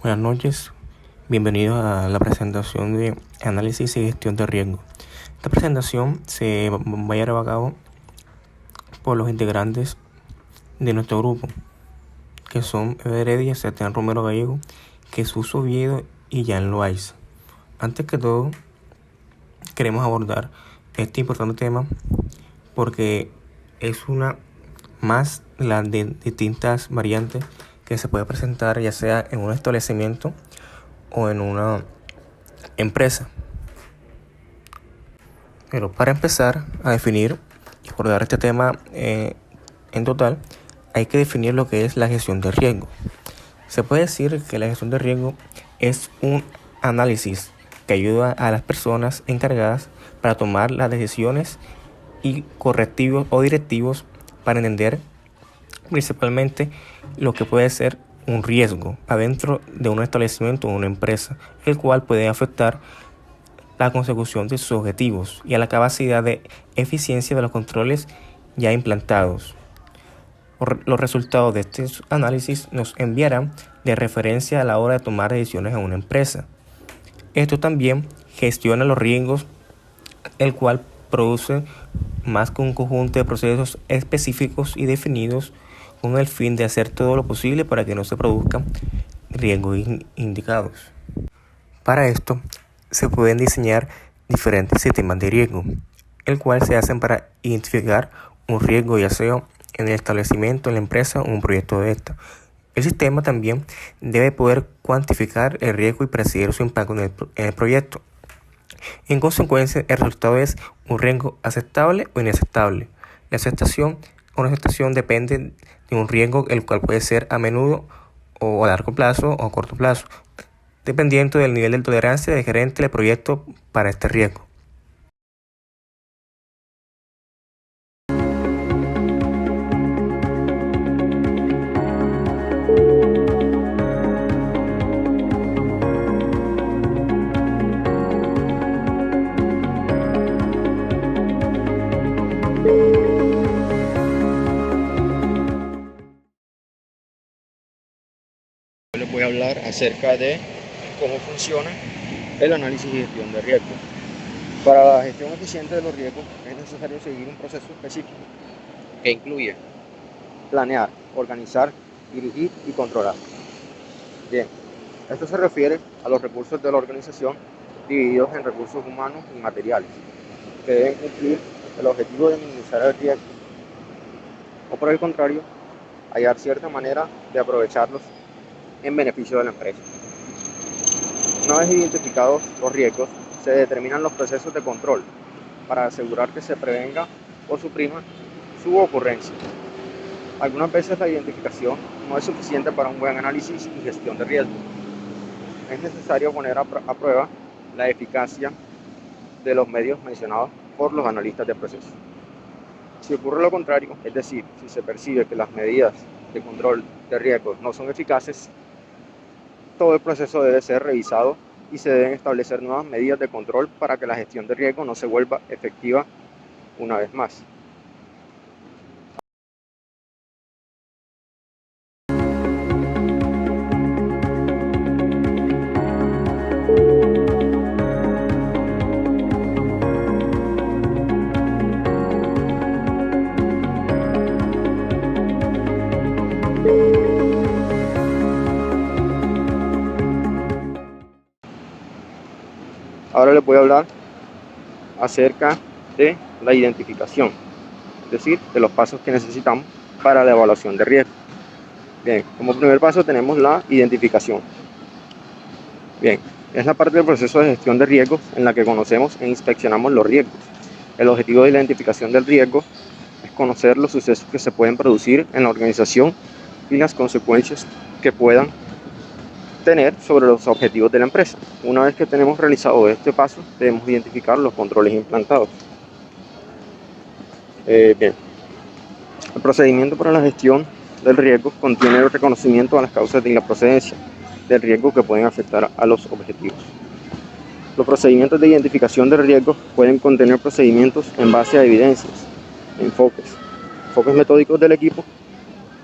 Buenas noches, bienvenidos a la presentación de análisis y gestión de riesgo. Esta presentación se va a llevar a cabo por los integrantes de nuestro grupo, que son Eder Heredia, Sebastián Romero Gallego, Jesús Oviedo y Jan Loaiza. Antes que todo, queremos abordar este importante tema porque es una más de las distintas variantes que se puede presentar ya sea en un establecimiento o en una empresa. Pero para empezar a definir y abordar este tema en total, hay que definir lo que es la gestión de riesgo. Se puede decir que la gestión de riesgo es un análisis que ayuda a las personas encargadas para tomar las decisiones y correctivos o directivos para entender principalmente lo que puede ser un riesgo adentro de un establecimiento o una empresa, el cual puede afectar la consecución de sus objetivos y a la capacidad de eficiencia de los controles ya implantados. Los resultados de estos análisis nos enviarán de referencia a la hora de tomar decisiones en una empresa. Esto también gestiona los riesgos, el cual produce más que un conjunto de procesos específicos y definidos con el fin de hacer todo lo posible para que no se produzcan riesgos indicados. Para esto, se pueden diseñar diferentes sistemas de riesgo, el cual se hacen para identificar un riesgo ya sea en el establecimiento, en la empresa o un proyecto de esta. El sistema también debe poder cuantificar el riesgo y predecir su impacto en el proyecto. En consecuencia, el resultado es un riesgo aceptable o inaceptable. La aceptación o no aceptación depende de un riesgo, el cual puede ser a menudo o a largo plazo o a corto plazo, dependiendo del nivel de tolerancia del gerente del proyecto para este riesgo. Les voy a hablar acerca de cómo funciona el análisis y gestión de riesgos. Para la gestión eficiente de los riesgos es necesario seguir un proceso específico que incluye planear, organizar, dirigir y controlar. Bien, esto se refiere a los recursos de la organización divididos en recursos humanos y materiales, que deben cumplir el objetivo de minimizar el riesgo, o por el contrario, hallar cierta manera de aprovecharlos en beneficio de la empresa. Una vez identificados los riesgos, se determinan los procesos de control para asegurar que se prevenga o suprima su ocurrencia. Algunas veces la identificación no es suficiente para un buen análisis y gestión de riesgos. Es necesario poner a prueba la eficacia de los medios mencionados por los analistas de procesos. Si ocurre lo contrario, es decir, si se percibe que las medidas de control de riesgos no son eficaces, todo el proceso debe ser revisado y se deben establecer nuevas medidas de control para que la gestión de riesgo no se vuelva efectiva una vez más. Ahora les voy a hablar acerca de la identificación, es decir, de los pasos que necesitamos para la evaluación de riesgo. Bien, como primer paso tenemos la identificación. Bien, es la parte del proceso de gestión de riesgos en la que conocemos e inspeccionamos los riesgos. El objetivo de la identificación del riesgo es conocer los sucesos que se pueden producir en la organización y las consecuencias que puedan tener sobre los objetivos de la empresa. Una vez que tenemos realizado este paso, debemos identificar los controles implantados. Bien, el procedimiento para la gestión del riesgo contiene el reconocimiento de las causas y la procedencia del riesgo que pueden afectar a los objetivos. Los procedimientos de identificación del riesgo pueden contener procedimientos en base a evidencias, enfoques metódicos del equipo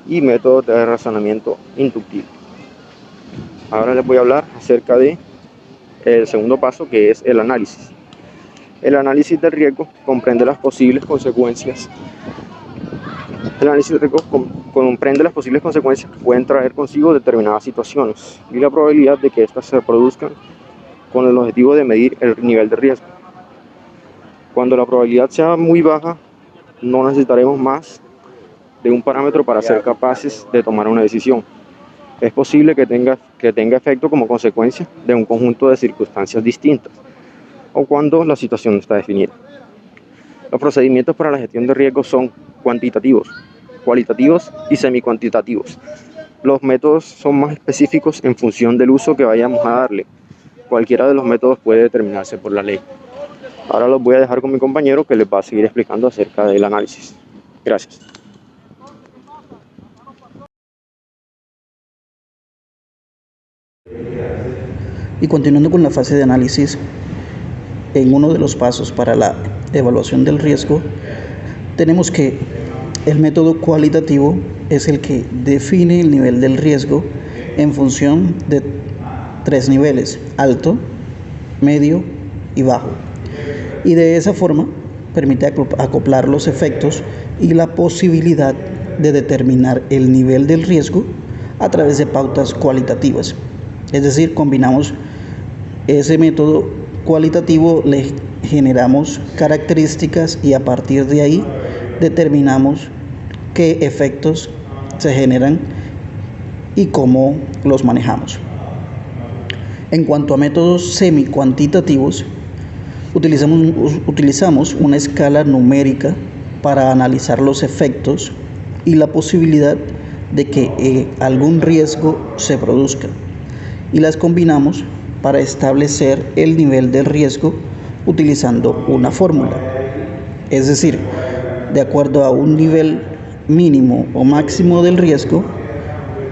y métodos de razonamiento inductivo. Ahora les voy a hablar acerca de el segundo paso, que es el análisis. El análisis del riesgo comprende las posibles consecuencias. El análisis del riesgo comprende las posibles consecuencias que pueden traer consigo determinadas situaciones y la probabilidad de que éstas se produzcan con el objetivo de medir el nivel de riesgo. Cuando la probabilidad sea muy baja, no necesitaremos más de un parámetro para ser capaces de tomar una decisión. Es posible que tenga efecto como consecuencia de un conjunto de circunstancias distintas o cuando la situación no está definida. Los procedimientos para la gestión de riesgos son cuantitativos, cualitativos y semicuantitativos. Los métodos son más específicos en función del uso que vayamos a darle. Cualquiera de los métodos puede determinarse por la ley. Ahora los voy a dejar con mi compañero, que les va a seguir explicando acerca del análisis. Gracias. Y continuando con la fase de análisis, en uno de los pasos para la evaluación del riesgo, tenemos que el método cualitativo es el que define el nivel del riesgo en función de 3 niveles: alto, medio y bajo. Y de esa forma permite acoplar los efectos y la posibilidad de determinar el nivel del riesgo a través de pautas cualitativas. Es decir, combinamos ese método cualitativo, le generamos características y a partir de ahí determinamos qué efectos se generan y cómo los manejamos. En cuanto a métodos semicuantitativos, utilizamos una escala numérica para analizar los efectos y la posibilidad de que algún riesgo se produzca, y las combinamos para establecer el nivel del riesgo utilizando una fórmula. Es decir, de acuerdo a un nivel mínimo o máximo del riesgo,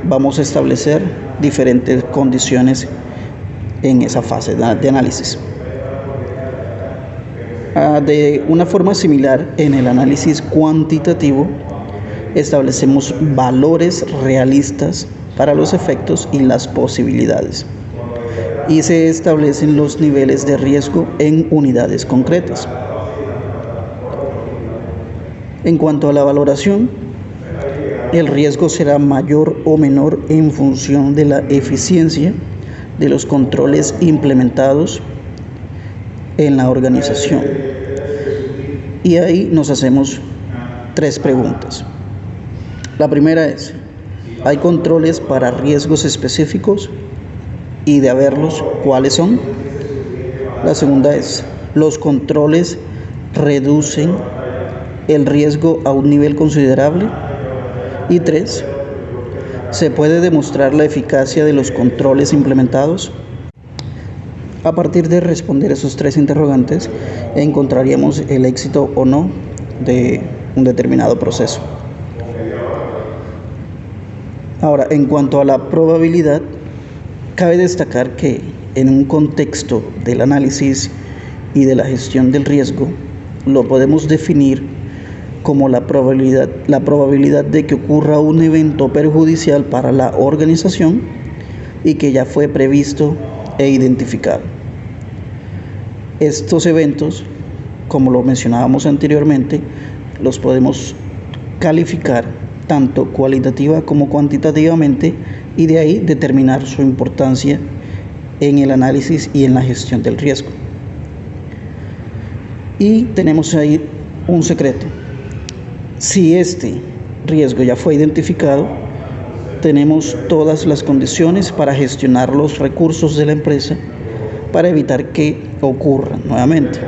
vamos a establecer diferentes condiciones en esa fase de análisis. De una forma similar, en el análisis cuantitativo, establecemos valores realistas para los efectos y las posibilidades, y se establecen los niveles de riesgo en unidades concretas. En cuanto a la valoración, el riesgo será mayor o menor en función de la eficiencia de los controles implementados en la organización. Y ahí nos hacemos 3 preguntas. La primera es: ¿hay controles para riesgos específicos? Y de haberlos, ¿cuáles son? La segunda es: ¿los controles reducen el riesgo a un nivel considerable? Y 3, ¿se puede demostrar la eficacia de los controles implementados? A partir de responder esos 3 interrogantes, encontraríamos el éxito o no de un determinado proceso. Ahora, en cuanto a la probabilidad, cabe destacar que en un contexto del análisis y de la gestión del riesgo, lo podemos definir como la probabilidad de que ocurra un evento perjudicial para la organización y que ya fue previsto e identificado. Estos eventos, como lo mencionábamos anteriormente, los podemos calificar tanto cualitativa como cuantitativamente y de ahí determinar su importancia en el análisis y en la gestión del riesgo. Y tenemos ahí un secreto: si este riesgo ya fue identificado, tenemos todas las condiciones para gestionar los recursos de la empresa para evitar que ocurran nuevamente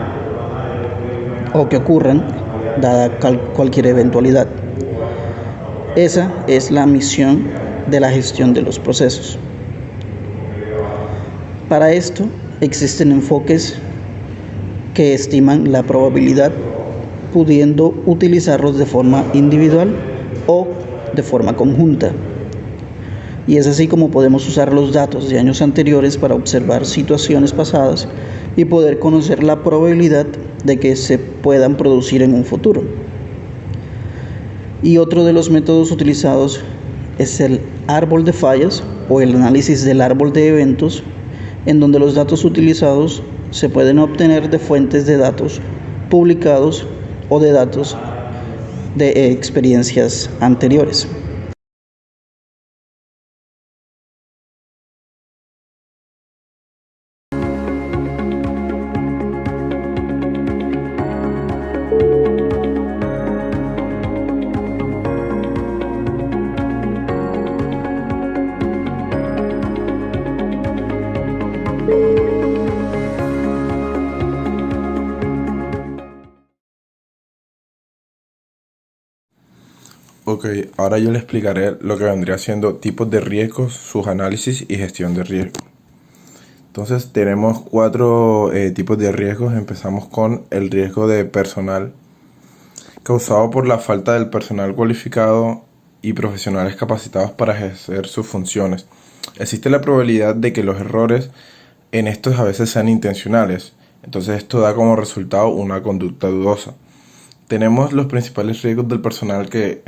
o que ocurran dada cualquier eventualidad. Esa es la misión de la gestión de los procesos. Para esto existen enfoques que estiman la probabilidad, pudiendo utilizarlos de forma individual o de forma conjunta. Y es así como podemos usar los datos de años anteriores para observar situaciones pasadas y poder conocer la probabilidad de que se puedan producir en un futuro. Y otro de los métodos utilizados es el árbol de fallas o el análisis del árbol de eventos, en donde los datos utilizados se pueden obtener de fuentes de datos publicados o de datos de experiencias anteriores. Ok, ahora yo le explicaré lo que vendría siendo tipos de riesgos, sus análisis y gestión de riesgo. Entonces tenemos cuatro tipos de riesgos. Empezamos con el riesgo de personal, causado por la falta del personal cualificado y profesionales capacitados para ejercer sus funciones. Existe la probabilidad de que los errores en estos a veces sean intencionales. Entonces esto da como resultado una conducta dudosa. Tenemos los principales riesgos del personal, que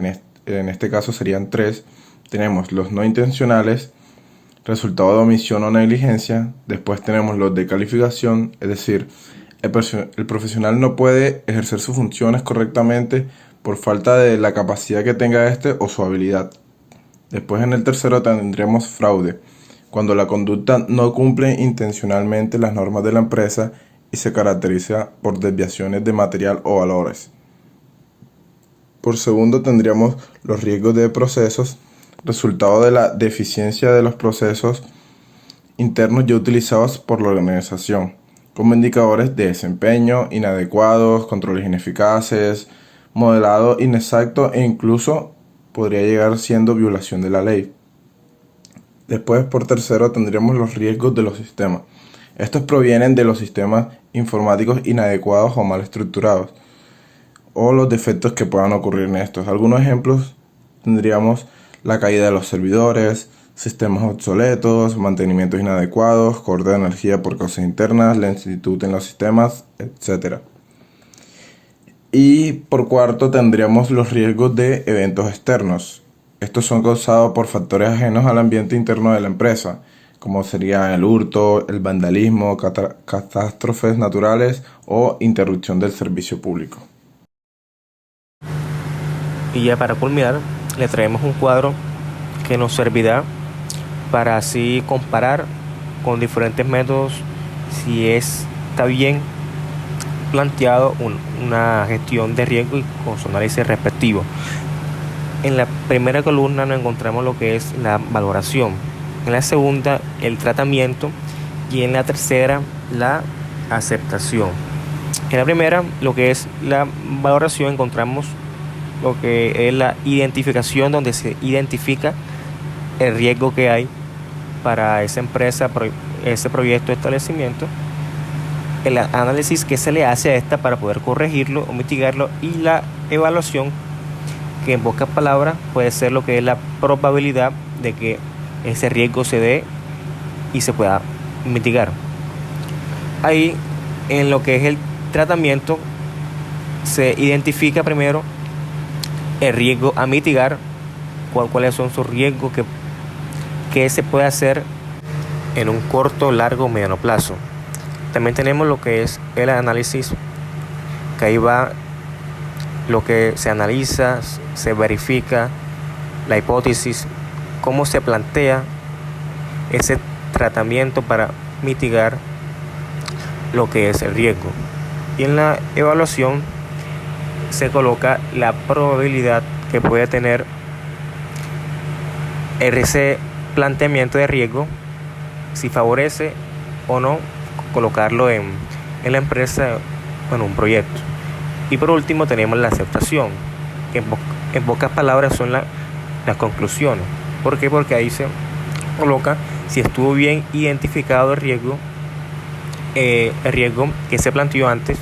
en este caso serían tres. Tenemos los no intencionales, resultado de omisión o negligencia. Después tenemos los de calificación, es decir, el profesional no puede ejercer sus funciones correctamente por falta de la capacidad que tenga o su habilidad. Después, en el tercero, tendremos fraude, cuando la conducta no cumple intencionalmente las normas de la empresa y se caracteriza por desviaciones de material o valores. Por segundo, tendríamos los riesgos de procesos, resultado de la deficiencia de los procesos internos ya utilizados por la organización, como indicadores de desempeño inadecuados, controles ineficaces, modelado inexacto e incluso podría llegar siendo violación de la ley. Después, por tercero, tendríamos los riesgos de los sistemas. Estos provienen de los sistemas informáticos inadecuados o mal estructurados, o los defectos que puedan ocurrir en estos. Algunos ejemplos tendríamos la caída de los servidores, sistemas obsoletos, mantenimientos inadecuados, corte de energía por causas internas, lentitud en los sistemas, etc. Y por cuarto tendríamos los riesgos de eventos externos. Estos son causados por factores ajenos al ambiente interno de la empresa, como sería el hurto, el vandalismo, catástrofes naturales o interrupción del servicio público. Y ya para culminar, le traemos un cuadro que nos servirá para así comparar con diferentes métodos si está bien planteado una gestión de riesgo y con su análisis respectivo. En la primera columna nos encontramos lo que es la valoración, en la segunda el tratamiento y en la tercera la aceptación. En la primera, lo que es la valoración, encontramos lo que es la identificación, donde se identifica el riesgo que hay para esa empresa, ese proyecto de establecimiento, el análisis que se le hace a esta para poder corregirlo o mitigarlo, y la evaluación, que en pocas palabras puede ser lo que es la probabilidad de que ese riesgo se dé y se pueda mitigar. Ahí, en lo que es el tratamiento, se identifica primero el riesgo a mitigar, cuáles son sus riesgos que se puede hacer en un corto, largo o mediano plazo. También tenemos lo que es el análisis, que ahí va lo que se analiza, se verifica la hipótesis, cómo se plantea ese tratamiento para mitigar lo que es el riesgo. Y en la evaluación se coloca la probabilidad que puede tener ese planteamiento de riesgo, si favorece o no colocarlo en la empresa o en un proyecto. Y por último tenemos la aceptación, que en pocas palabras son las conclusiones. ¿Por qué? Porque ahí se coloca si estuvo bien identificado el riesgo que se planteó antes.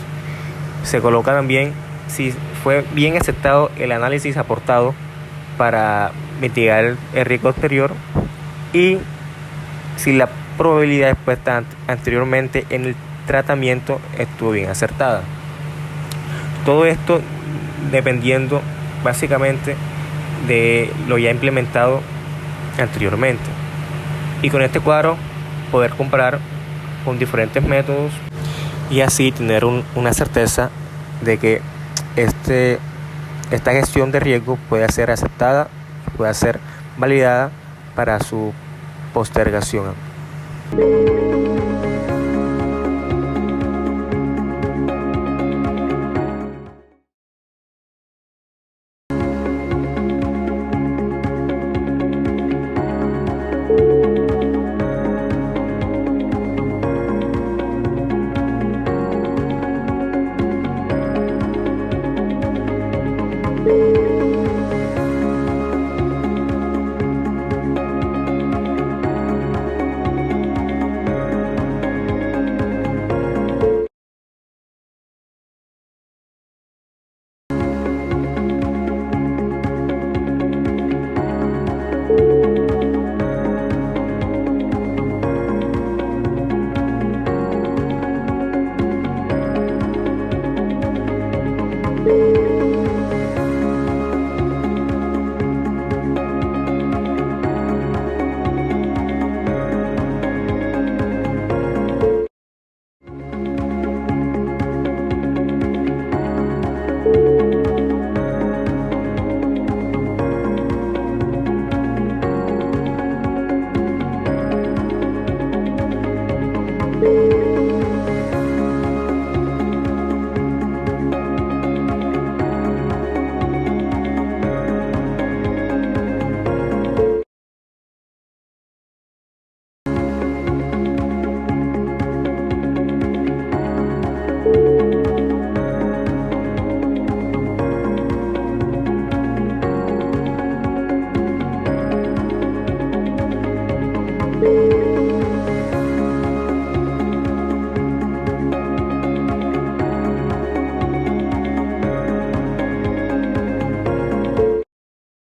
Se coloca también si fue bien aceptado el análisis aportado para mitigar el riesgo exterior, y si la probabilidad expuesta anteriormente en el tratamiento estuvo bien acertada. Todo esto dependiendo básicamente de lo ya implementado anteriormente. y con este cuadro poder comparar con diferentes métodos y así tener una certeza de que esta gestión de riesgo puede ser aceptada, puede ser validada para su postergación.